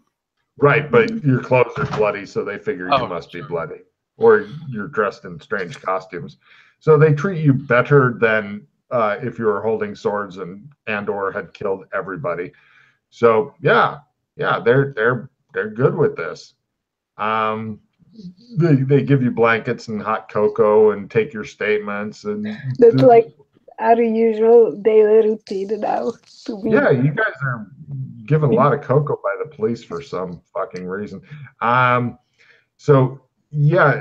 Right, but your clothes are bloody, so they figure you must be bloody. Or you're dressed in strange costumes. So they treat you better than if you were holding swords and or had killed everybody. So yeah, they're good with this. They give you blankets and hot cocoa and take your statements, and that's like our usual daily routine now. Yeah, you guys are given a lot of cocoa by the police for some fucking reason. So yeah,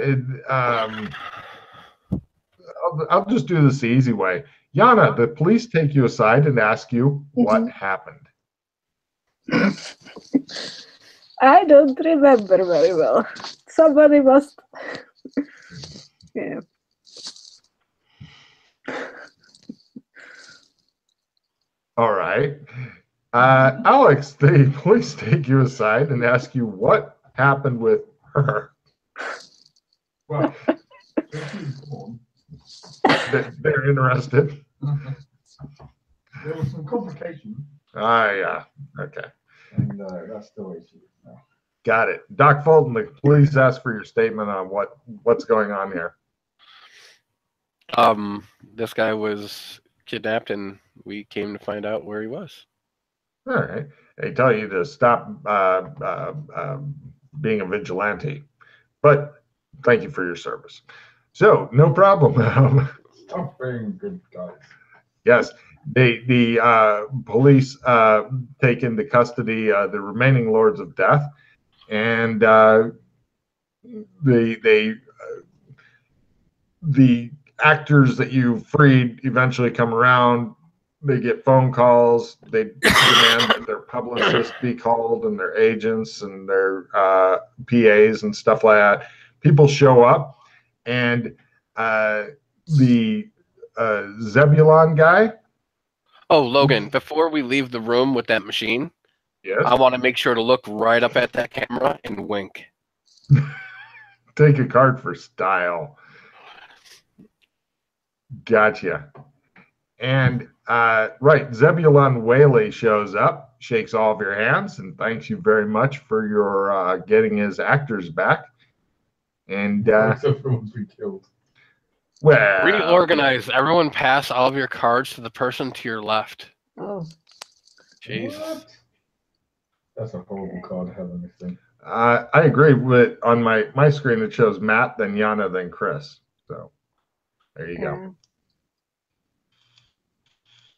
I'll just do this the easy way. Yana, the police take you aside and ask you what happened. I don't remember very well. Somebody must. Yeah. All right. Alex, the police take you aside and ask you what happened with her. Well, so she was born. They're interested. There was some complications, Yeah. Okay. and that's the way she is now. Got it. Doc Fulton, the police ask for your statement on what's going on here. This guy was kidnapped, and we came to find out where he was. All right. They tell you to stop being a vigilante, but thank you for your service. So no problem. Stop being good guys. Yes, the police take into custody the remaining Lords of Death, and the actors that you freed eventually come around. They get phone calls. They demand that their publicists be called and their agents and their PAs and stuff like that. People show up, and the Zebulon guy. Oh, Logan, before we leave the room with that machine, Yes. I want to make sure to look right up at that camera and wink. Take a card for style. Gotcha. And right, Zebulon Whaley shows up, shakes all of your hands, and thanks you very much for your getting his actors back. And Except for the ones we killed. well, Reorganize. Everyone pass all of your cards to the person to your left. Oh. Jesus. What? That's a horrible card to have on this thing. I agree with on my screen it shows Matt, then Yana, then Chris. So there you go.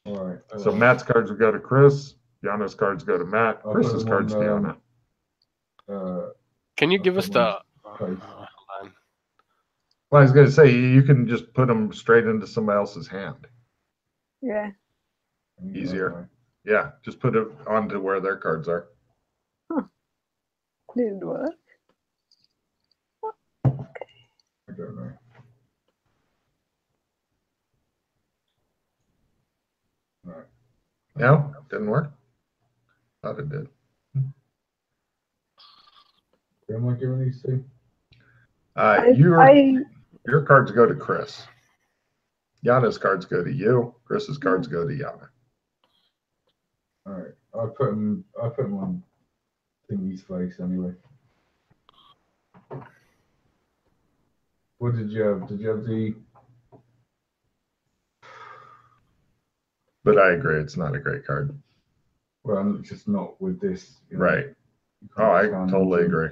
All right. So Matt's cards will go to Chris. Yana's cards go to Matt. Chris's cards to Yana. Can you give us the? Place. Hold on. Well, I was going to say you can just put them straight into somebody else's hand. Yeah. Easier. Yeah, just put it onto where their cards are. Didn't work. I don't know. Right. No, didn't work. Thought it did. Who am I giving these to? Your cards go to Chris. Yana's cards go to you. Chris's cards go to Yana. All right. I put them on Thingy's face anyway. What did you have? Did you have the? But I agree, it's not a great card. Well, just not with this. Right. Oh, I totally agree.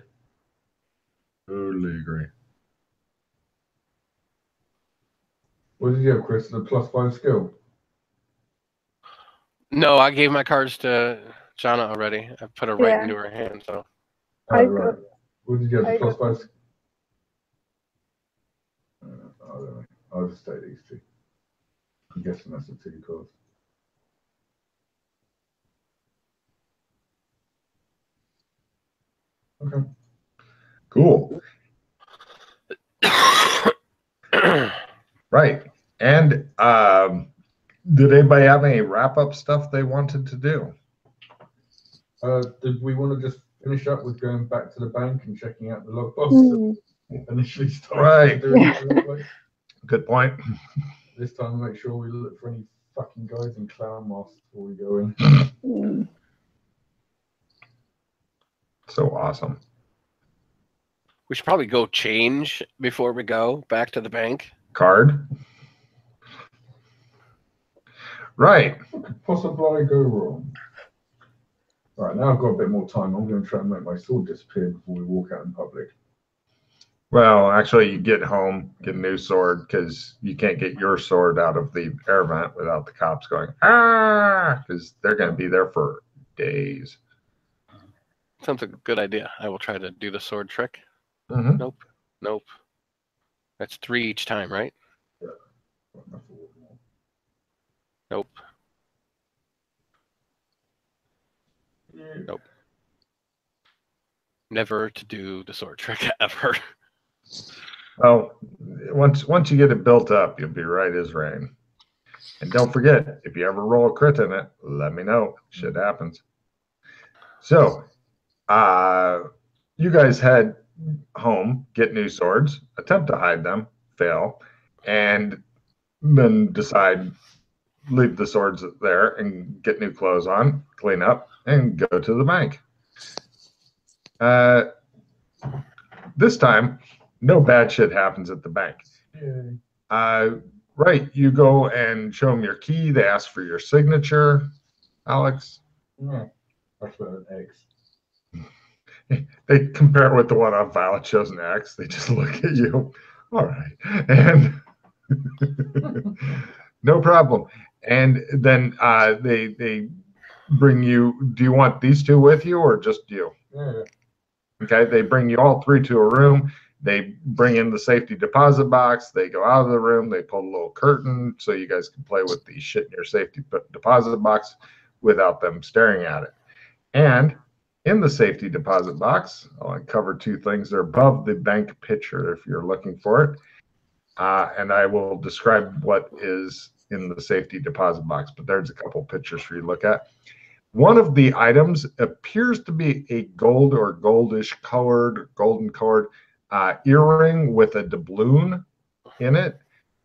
Totally agree. What did you have, Chris? The +5 skill? No, I gave my cards to Jana already. I put it right into her hand. So. I Right. What did you have? The +5? I don't know. I'll just take these two. I'm guessing that's the two cards. Okay. Cool. Right. And did anybody have any wrap-up stuff they wanted to do? Did we want to just finish up with going back to the bank and checking out the logbooks? Initially started doing it. Good point. This time, make sure we look for any fucking guys in clown masks before we go in. So awesome. We should probably go change before we go back to the bank. Card. Right. What could possibly go wrong? All right, now I've got a bit more time. I'm going to try and make my sword disappear before we walk out in public. Well, actually, you get home, get a new sword, because you can't get your sword out of the air vent without the cops going, because they're going to be there for days. Sounds like a good idea. I will try to do the sword trick. Mm-hmm. Nope. That's 3 each time, right? Yeah. Nope. Yeah. Nope. never to do the sword trick ever. Well, once you get it built up, you'll be right as rain. And don't forget, if you ever roll a crit in it, let me know. Shit happens. So, you guys head home, get new swords, attempt to hide them, fail, and then decide leave the swords there and get new clothes on, clean up, and go to the bank. This time, no bad shit happens at the bank. Right, you go and show them your key. They ask for your signature, Alex. Yeah, I put an X. They compare it with the one on file. It shows an X. They just look at you. All right, and no problem. And then they bring you. Do you want these two with you or just you? Yeah. Okay, they bring you all three to a room. They bring in the safety deposit box. They go out of the room. They pull a little curtain so you guys can play with the shit in your safety deposit box without them staring at it. And in the safety deposit box, I'll uncover two things. They're above the bank picture if you're looking for it. And I will describe what is in the safety deposit box, but there's a couple pictures for you to look at. One of the items appears to be a gold or goldish colored, golden colored earring with a doubloon in it.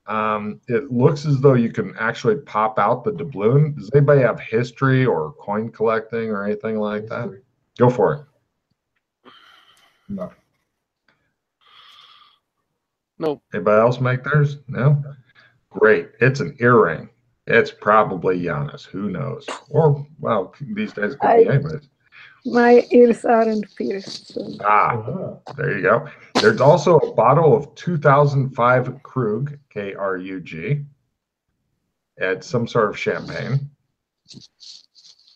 It looks as though you can actually pop out the doubloon. Does anybody have history or coin collecting or anything like that? Go for it. No. Nope. Anybody else make theirs? No? Great. It's an earring. It's probably Giannis. Who knows? Or, well, these days it could be anybody's. My ears aren't pierced. So. There you go. There's also a bottle of 2005 Krug, Krug. It's some sort of champagne.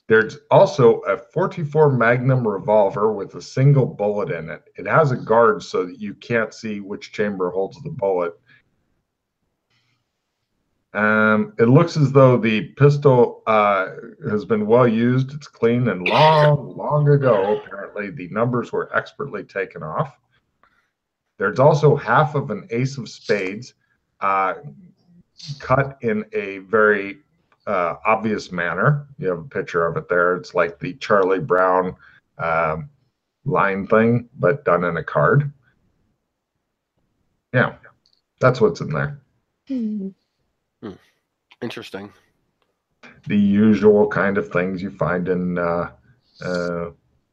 There's also a 44 Magnum revolver with a single bullet in it. It has a guard so that you can't see which chamber holds the bullet. It looks as though the pistol has been well used. It's clean and long ago. Apparently, the numbers were expertly taken off. There's also half of an ace of spades cut in a very obvious manner. You have a picture of it there. It's like the Charlie Brown line thing, but done in a card. Yeah, that's what's in there. Interesting. The usual kind of things you find in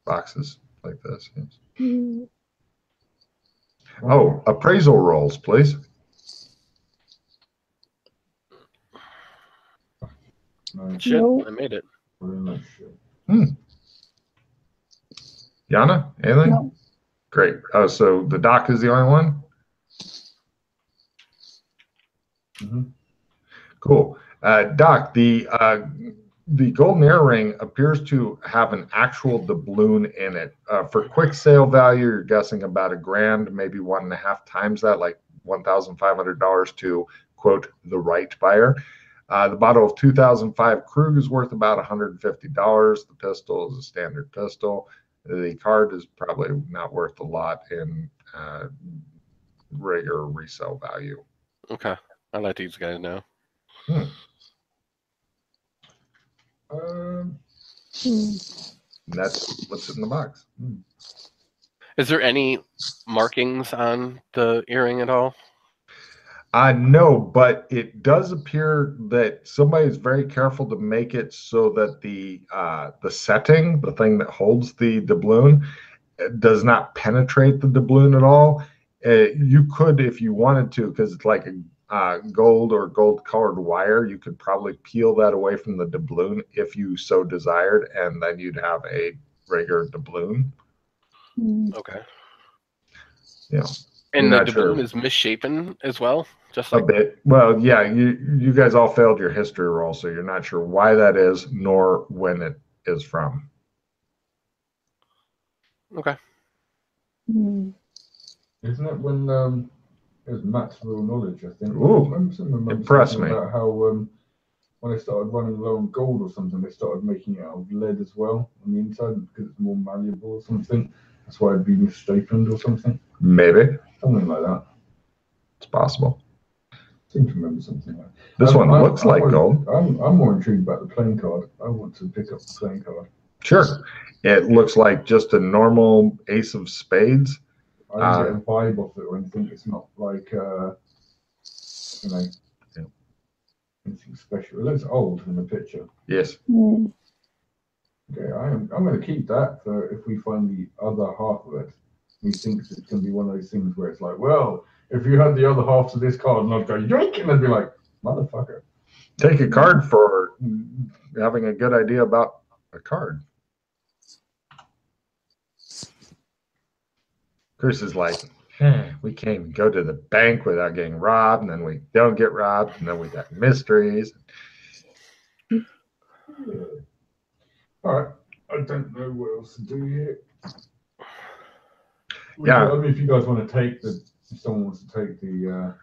boxes like this. Yes. Oh, appraisal rolls, please. Shit, No. I made it. Yana, anything? No. Great. So the doc is the only one? Cool. Doc, the golden earring appears to have an actual doubloon in it. For quick sale value, you're guessing about $1,000, maybe 1.5 times that, like $1,500 to, quote, the right buyer. The bottle of 2005 Krug is worth about $150. The pistol is a standard pistol. The card is probably not worth a lot in regular resale value. Okay. I let these guys know. That's what's in the box. Is there any markings on the earring at all? No, but it does appear that somebody is very careful to make it so that the setting, the thing that holds the doubloon, does not penetrate the doubloon at all. You could, if you wanted to, because it's like a gold or gold-colored wire, you could probably peel that away from the doubloon if you so desired, and then you'd have a regular doubloon. Okay. Yeah. And the doubloon is misshapen as well, just like a bit. Well, yeah, you guys all failed your history roll, so you're not sure why that is, nor when it is from. Okay. Isn't it when it was maximum knowledge? I think. Ooh, impress me. About how when they started running low on gold or something, they started making it out of lead as well on the inside because it's more malleable or something. That's why it'd be mistaken or something. Maybe. Something like that. It's possible. I seem to remember something like that. This one looks like gold. I'm more intrigued about the playing card. I want to pick up the playing card. Sure. It looks like just a normal ace of spades. I don't get a vibe off it or anything. It's not like, anything special. It looks old in the picture. Yes. Mm. Okay, I'm going to keep that for if we find the other half of it. We think it's going to be one of those things where it's like, well, if you had the other half to this card, and I'd go yoink, and I'd be like, motherfucker. Take a card for having a good idea about a card. Chris is like, we can't even go to the bank without getting robbed, and then we don't get robbed, and then we got mysteries. Yeah. All right. I don't know what else to do here. Yeah. I mean, if you guys want to take if someone wants to take the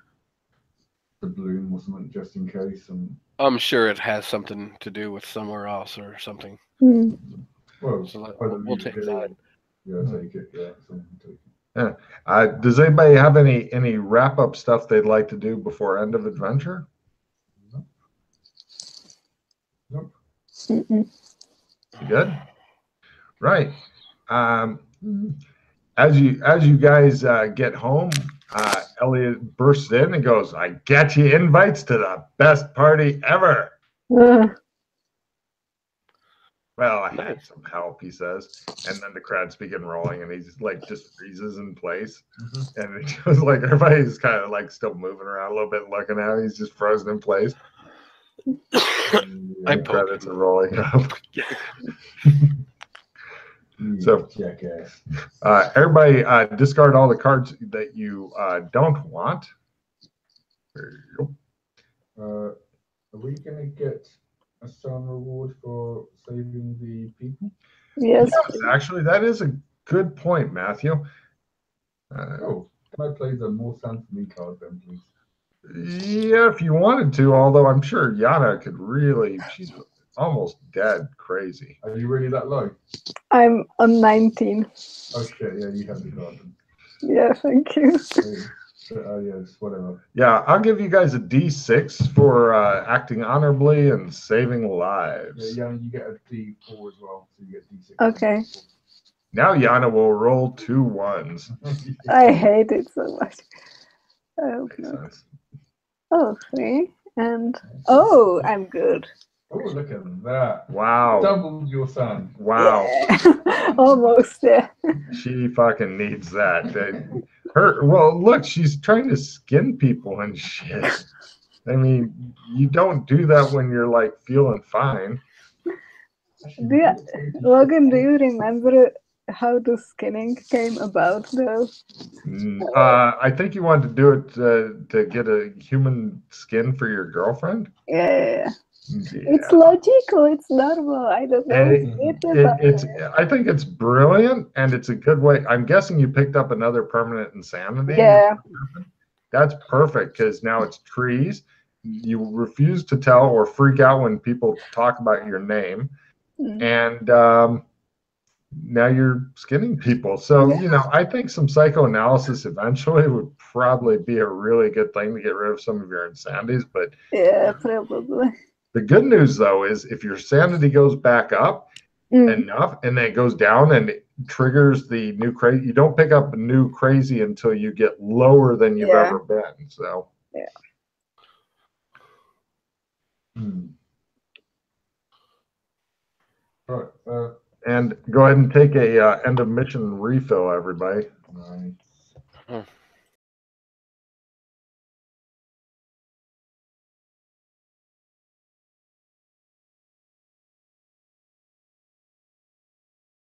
balloon or something, just in case, and I'm sure it has something to do with somewhere else or something. Mm. well, So we'll take that. Yeah, take it. Yeah, someone can take it. Does anybody have any wrap-up stuff they'd like to do before end of adventure? Nope. Mm-mm. You good? Right. As you guys get home, Elliot bursts in and goes, "I got you invites to the best party ever." Well, I had some help, he says, and then the crowds begin rolling, and he's like just freezes in place, and it just like everybody's kind of like still moving around a little bit, looking at him. He's just frozen in place. The credits are rolling up. So, jackass. Everybody discard all the cards that you don't want. There you Are we gonna get a sun reward for saving the people? Yes. Yes, actually, that is a good point, Matthew. Can I play the more sun for me card then, please? Yeah, if you wanted to, although I'm sure Yana could really, she's almost dead crazy. Are you really that low? I'm on 19. Oh shit, yeah, you have the card then. Yeah, thank you. Yes, whatever. Yeah, I'll give you guys a D6 for acting honorably and saving lives. Yeah, you get a D4 as well, so you get D6. Okay. Now Yana will roll 2 1s. I hate it so much. Makes sense. Oh, 3. And oh, I'm good. Oh, look at that. Wow. Doubled your sun. Wow. Yeah. Almost, yeah. She fucking needs that. Well, look, she's trying to skin people and shit. I mean, you don't do that when you're like feeling fine. Logan, do you remember how the skinning came about, though? I think you wanted to do it to get a human skin for your girlfriend. Yeah. It's logical. It's normal. I don't know. I think it's brilliant, and it's a good way. I'm guessing you picked up another permanent insanity. Yeah. That's perfect, because now it's trees. You refuse to tell or freak out when people talk about your name. And now you're skinning people. So, I think some psychoanalysis eventually would probably be a really good thing to get rid of some of your insanities. But yeah, probably. The good news, though, is if your sanity goes back up enough and then it goes down and it triggers the new crazy, you don't pick up a new crazy until you get lower than you've ever been. So, yeah. Right. And go ahead and take a end of mission refill, everybody. Nice.